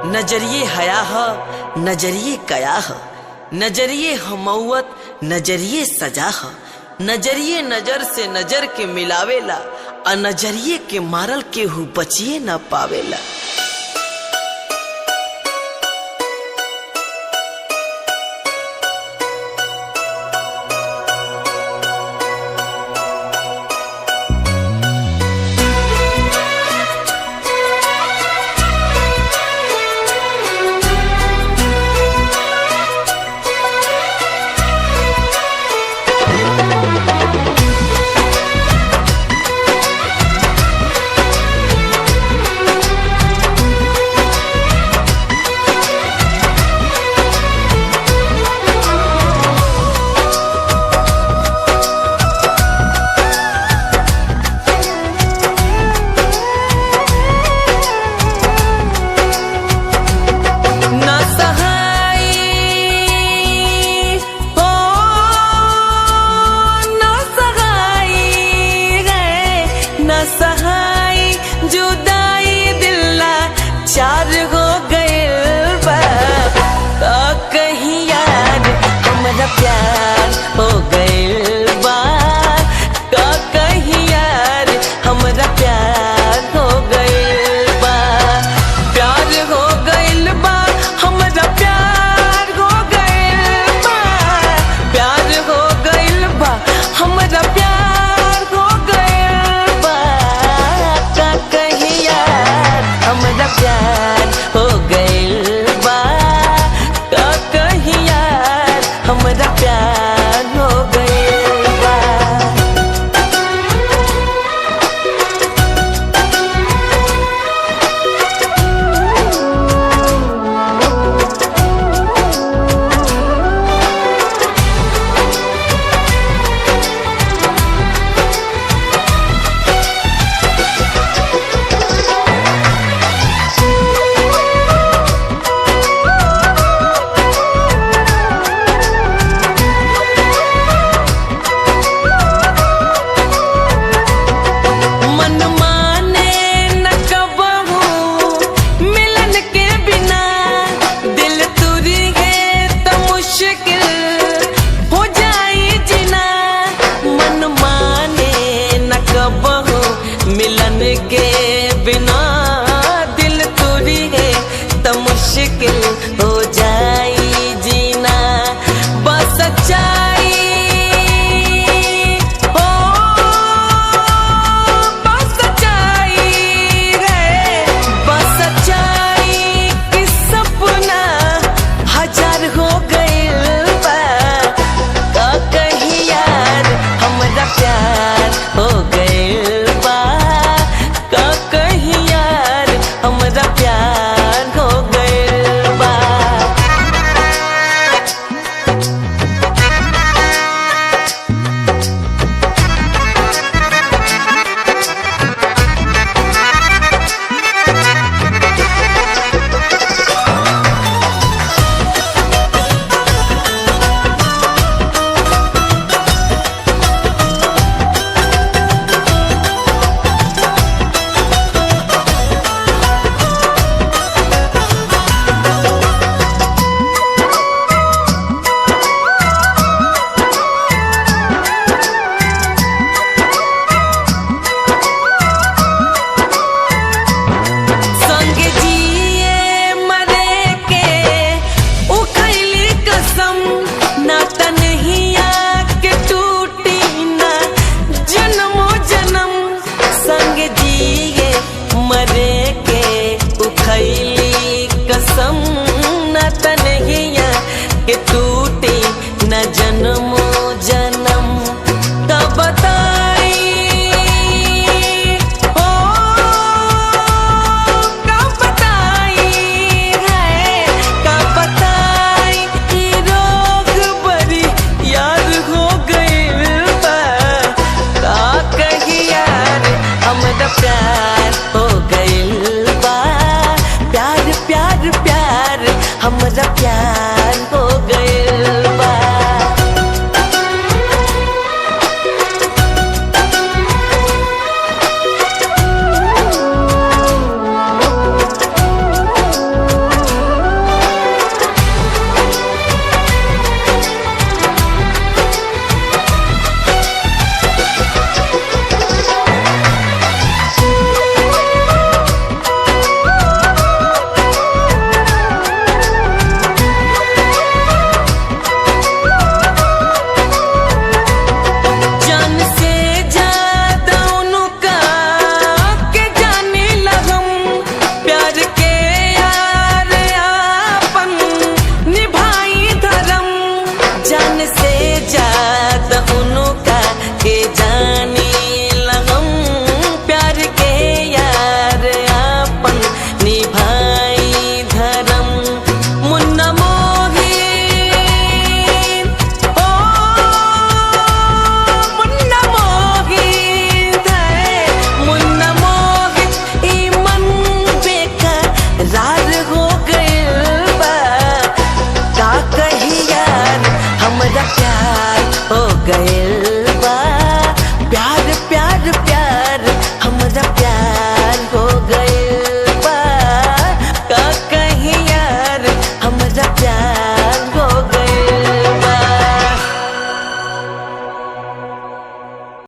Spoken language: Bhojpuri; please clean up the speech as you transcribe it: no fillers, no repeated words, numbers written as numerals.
नजरिए हया ह, नजरिए कया ह, नजरिए हमौत, नजरिए सजा ह। नजरिए नजर से नजर के मिलावेला, आ नजरिए के मारल केहू बचिए न पावेला। सहाय जुदाई दिल्ला चार हो गइल बा, तो कहीं यार हमरा प्यार हो गइल बा, तो कहीं यार हमरा प्यार हो गइल बा। प्यार हो गइल बा, हमरा प्यार हो गइल बा, प्यार हो गइल बा, हमरा प्यार प्यार हो गइल बा, तो कहीं यार हमरा प्यार हो गइल बा। मिलन के